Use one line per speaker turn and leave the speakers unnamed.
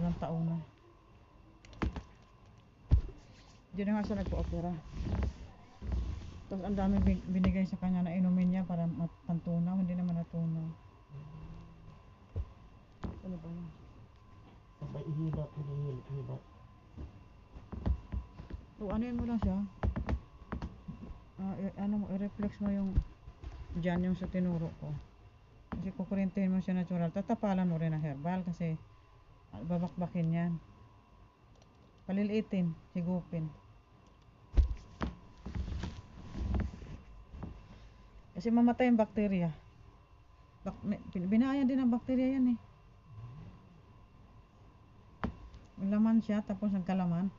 Ilang taon na. Hindi na nga siya nagpa-opera. Tapos ang dami binigay sa kanya na inumin niya para pantunaw. Hindi naman natunaw. Ano ba yun?
Sabay ihila, ihila.
O ano yun mo lang siya? I-reflex mo yung dyan yung sa tinuro ko. Kasi kukurintihin mo siya natural. Tatapalan mo rin ang herbal kasi babakbakin yan. Paliliitin, higupin. Kasi mamatay yung bakterya. Binayan din ang bakterya yan eh. May laman siya tapos nagkalaman.